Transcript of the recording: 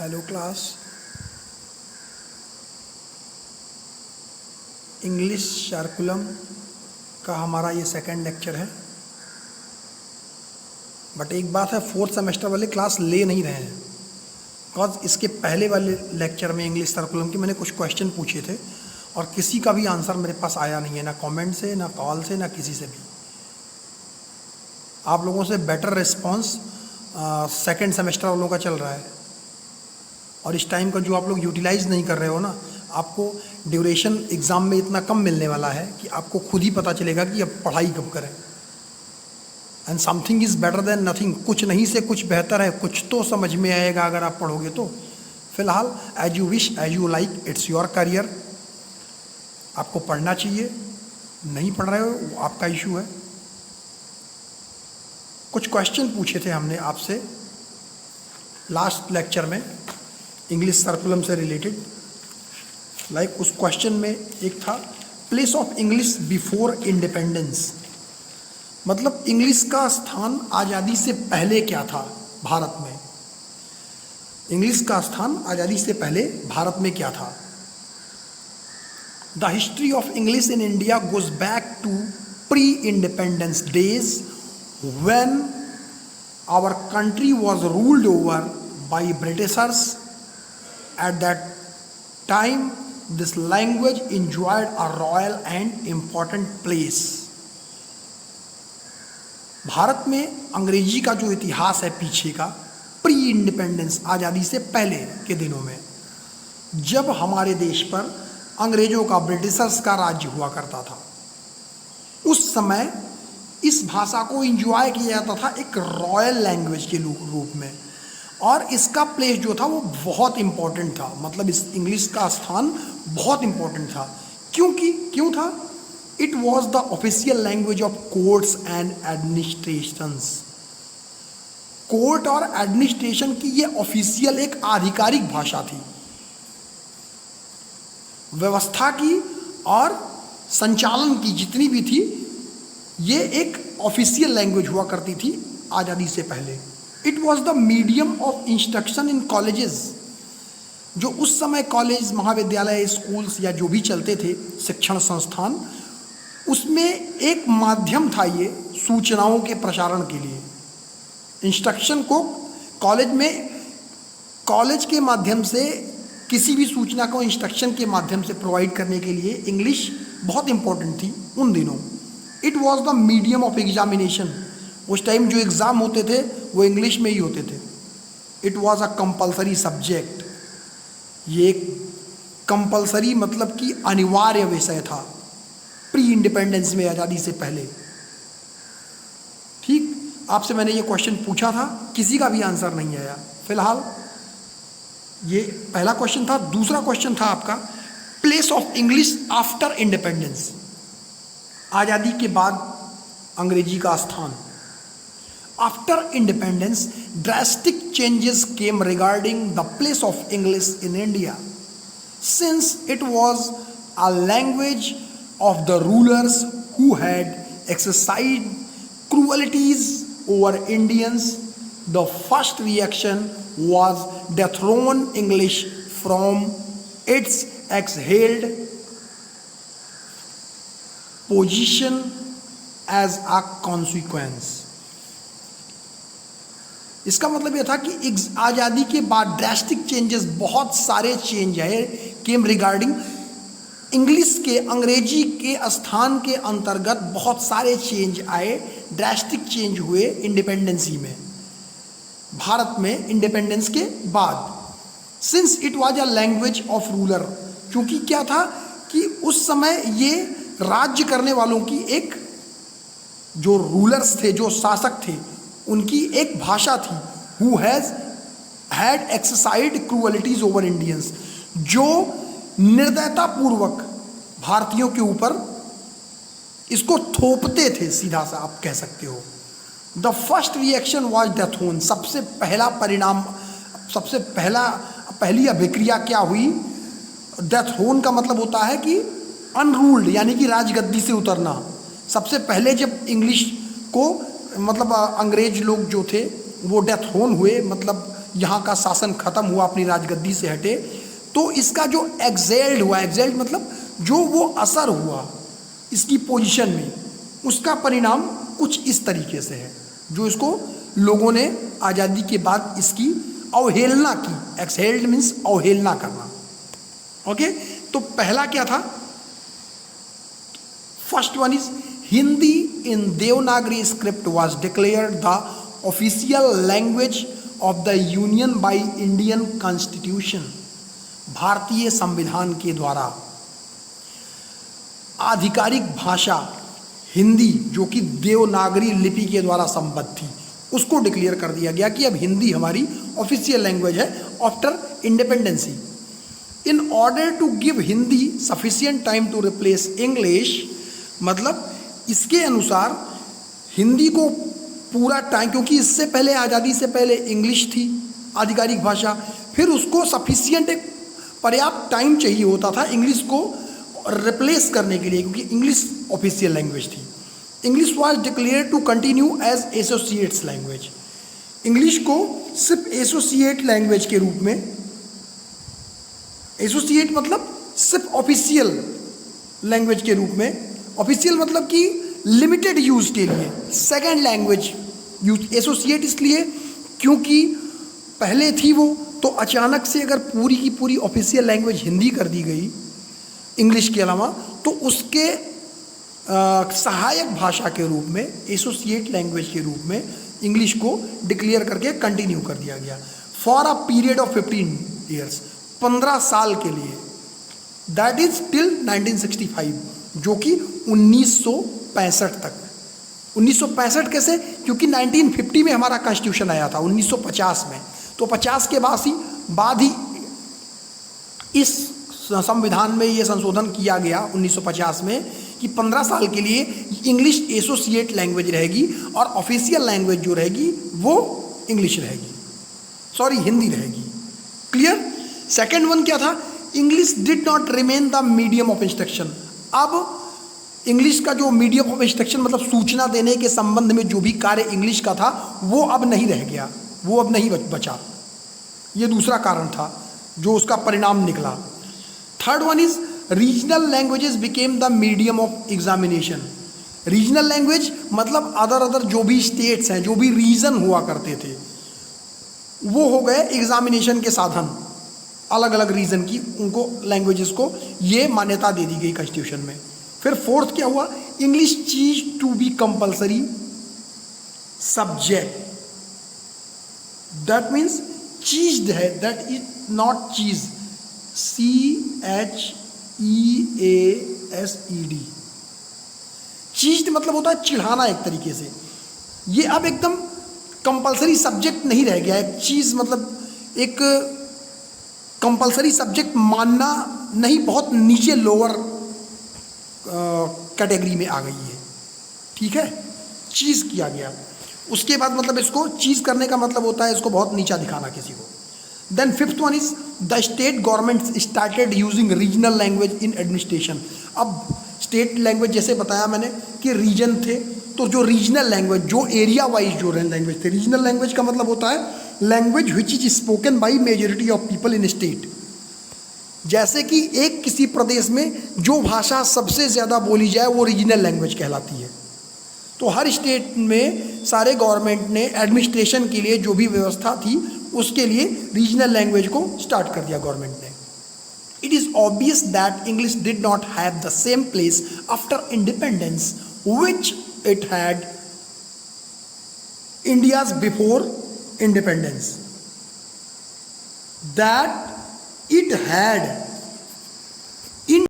Hello class. English सर्कुलम का हमारा ये सेकंड लेक्चर है। बट एक बात है, फोर्थ सेमेस्टर वाले क्लास ले नहीं रहे हैं बिकॉज इसके पहले वाले लेक्चर में इंग्लिश सर्कुलम के मैंने कुछ क्वेश्चन पूछे थे और किसी का भी आंसर मेरे पास आया नहीं है, ना कमेंट से, ना कॉल से, ना किसी से भी। आप लोगों से बेटर रिस्पॉन्स सेकंड सेमेस्टर वालों का चल रहा है और इस टाइम का जो आप लोग यूटिलाइज नहीं कर रहे हो ना, आपको ड्यूरेशन एग्ज़ाम में इतना कम मिलने वाला है कि आपको खुद ही पता चलेगा कि अब पढ़ाई कब करें। And something is better than nothing. कुछ नहीं से कुछ बेहतर है, कुछ तो समझ में आएगा अगर आप पढ़ोगे तो। फिलहाल as you wish as you like, it's your career. आपको पढ़ना चाहिए, नहीं पढ़ रहे हो वो आपका इशू है। कुछ क्वेश्चन पूछे थे हमने आपसे लास्ट लेक्चर में इंग्लिश सर्कुलम से रिलेटेड। लाइक उस क्वेश्चन में एक था place of English before independence, मतलब इंग्लिश का स्थान आज़ादी से पहले क्या था भारत में। इंग्लिश का स्थान आज़ादी से पहले भारत में क्या था। The history of English in India goes back to pre independence days when our country was ruled over by Britishers. At that time, this language enjoyed a royal and important place. Bharat में अंग्रेजी का जो इतिहास है पीछे का, pre independence आज़ादी से पहले के दिनों में, जब हमारे देश पर अंग्रेजों का, ब्रिटिशर्स का राज्य हुआ करता था, उस समय इस भाषा को इंजॉय किया जाता था एक रॉयल लैंग्वेज के रूप में। और इसका प्लेस जो था वो बहुत इम्पोर्टेंट था, मतलब इस इंग्लिश का स्थान बहुत इम्पोर्टेंट था। क्यों था? It was the official language of courts and administrations. Court और एडमिनिस्ट्रेशन की ये ऑफिशियल एक आधिकारिक भाषा थी, व्यवस्था की और संचालन की जितनी भी थी, ये एक ऑफिशियल लैंग्वेज हुआ करती थी आज़ादी से पहले। It was the medium of instruction in colleges. जो उस समय कॉलेज, महाविद्यालय, स्कूल्स या जो भी चलते थे शिक्षण संस्थान, उसमें एक माध्यम था ये सूचनाओं के प्रसारण के लिए। इंस्ट्रक्शन को कॉलेज के माध्यम से किसी भी सूचना को इंस्ट्रक्शन के माध्यम से प्रोवाइड करने के लिए इंग्लिश बहुत इंपॉर्टेंट थी उन दिनों। It was the medium of examination. उस टाइम जो एग्ज़ाम होते थे वो इंग्लिश में ही होते थे। It was a compulsory subject. ये एक कंपल्सरी मतलब कि अनिवार्य विषय था प्री इंडिपेंडेंस में, आज़ादी से पहले। ठीक, आपसे मैंने ये क्वेश्चन पूछा था, किसी का भी आंसर नहीं आया। फिलहाल ये पहला क्वेश्चन था। दूसरा क्वेश्चन था आपका place of English after independence, आज़ादी के बाद अंग्रेजी का स्थान। After independence, drastic changes came regarding the place of English in India, since it was a language of the rulers who had exercised cruelties over Indians. The first reaction was dethrone English from its exhaled position as a consequence. इसका मतलब यह था कि आज़ादी के बाद drastic changes, बहुत सारे चेंज आए, केम रिगार्डिंग इंग्लिश के, अंग्रेजी के स्थान के अंतर्गत बहुत सारे चेंज आए, ड्रास्टिक चेंज हुए इंडिपेंडेंसी में, भारत में इंडिपेंडेंस के बाद। Since it was a language of ruler, क्योंकि क्या था कि उस समय ये राज्य करने वालों की एक, जो रूलर्स थे, जो शासक थे, उनकी एक भाषा थी। Who had exercised cruelties over Indians, जो निर्दयता पूर्वक भारतीयों के ऊपर इसको थोपते थे, सीधा सा आप कह सकते हो। द फर्स्ट रिएक्शन वाज डेथोन, सबसे पहला परिणाम, पहली अभिक्रिया क्या हुई? डेथोन का मतलब होता है कि अनरूल्ड, यानी कि राजगद्दी से उतरना। सबसे पहले जब इंग्लिश को, मतलब अंग्रेज लोग जो थे वो डेथ होन हुए, मतलब यहाँ का शासन खत्म हुआ, अपनी राजगद्दी से हटे, तो इसका जो एक्सेल्ड हुआ, एक्सेल्ड मतलब जो वो असर हुआ इसकी पोजीशन में, उसका परिणाम कुछ इस तरीके से है, जो इसको लोगों ने आज़ादी के बाद इसकी अवहेलना की। एक्सहेल्ड मीन्स अवहेलना करना। ओके, तो पहला क्या था? First one is Hindi in Devanagari script was declared the official language of the union by Indian constitution. भारतीय संविधान के द्वारा आधिकारिक भाषा हिंदी, जो कि देवनागरी लिपि के द्वारा संबद्ध थी, उसको डिक्लेयर कर दिया गया कि अब हिंदी हमारी ऑफिशियल लैंग्वेज है after independency. In order to give Hindi sufficient time to replace English, मतलब इसके अनुसार हिंदी को पूरा टाइम, क्योंकि इससे पहले आज़ादी से पहले इंग्लिश थी आधिकारिक भाषा, फिर उसको सफिशिएंट एक पर्याप्त टाइम चाहिए होता था इंग्लिश को रिप्लेस करने के लिए, क्योंकि इंग्लिश ऑफिशियल लैंग्वेज थी। English was declare to continue as associates language. English को सिर्फ एसोसिएट लैंग्वेज के रूप में, एसोसिएट मतलब सिर्फ ऑफिशियल लैंग्वेज के रूप में, ऑफिशियल मतलब कि लिमिटेड यूज के लिए सेकेंड लैंग्वेज यूज। एसोसिएट इसलिए क्योंकि पहले थी वो, तो अचानक से अगर पूरी की पूरी ऑफिशियल लैंग्वेज हिंदी कर दी गई इंग्लिश के अलावा, तो उसके सहायक भाषा के रूप में, एसोसिएट लैंग्वेज के रूप में इंग्लिश को डिक्लेयर करके कंटिन्यू कर दिया गया for a period of 15 years, 15 साल के लिए। दैट इज टिल 1965, जो कि 1965 तक। 1965 कैसे? क्योंकि 1950 में हमारा कॉन्स्टिट्यूशन आया था, 1950 में, तो 50 के बाद ही इस संविधान में ये संशोधन किया गया 1950 में कि 15 साल के लिए इंग्लिश एसोसिएट लैंग्वेज रहेगी और ऑफिशियल लैंग्वेज जो रहेगी वो इंग्लिश रहेगी, सॉरी हिंदी रहेगी। क्लियर? सेकेंड वन क्या था? English did not remain the medium of instruction. अब इंग्लिश का जो मीडियम ऑफ इंस्ट्रक्शन मतलब सूचना देने के संबंध में जो भी कार्य इंग्लिश का था वो अब नहीं रह गया, वो अब नहीं बचा। ये दूसरा कारण था जो उसका परिणाम निकला। Third one is regional languages became the medium of examination. Regional language मतलब अदर जो भी स्टेट्स हैं, जो भी रीजन हुआ करते थे, वो हो गए एग्जामिनेशन के साधन। अलग अलग रीजन की उनको लैंग्वेजेस को ये मान्यता दे दी गई कॉन्स्टिट्यूशन में। फिर फोर्थ क्या हुआ? इंग्लिश चीज to be compulsory subject. That means चीज है, दैट इज नॉट चीज, CHEASED। चीज मतलब होता है चिढ़ाना एक तरीके से। ये अब एकदम कंपल्सरी सब्जेक्ट नहीं रह गया है। चीज मतलब एक कंपल्सरी सब्जेक्ट मानना नहीं, बहुत नीचे लोअर कैटेगरी में आ गई है। ठीक है, चीज किया गया। उसके बाद मतलब इसको चीज करने का मतलब होता है इसको बहुत नीचा दिखाना किसी को। Then fifth one is the state government started using regional language in administration. अब स्टेट लैंग्वेज जैसे बताया मैंने कि रीजन थे, तो जो रीजनल लैंग्वेज, जो एरिया वाइज जो लैंग्वेज थे, रीजनल लैंग्वेज का मतलब होता है language which is spoken by majority of people in state. जैसे कि एक किसी प्रदेश में जो भाषा सबसे ज़्यादा बोली जाए वो रीजनल लैंग्वेज कहलाती है। तो हर स्टेट में सारे गवर्नमेंट ने एडमिनिस्ट्रेशन के लिए जो भी व्यवस्था थी उसके लिए रीजनल लैंग्वेज को स्टार्ट कर दिया गवर्नमेंट ने। It is obvious that English did not have the same place after independence which it had India's before independence, that it had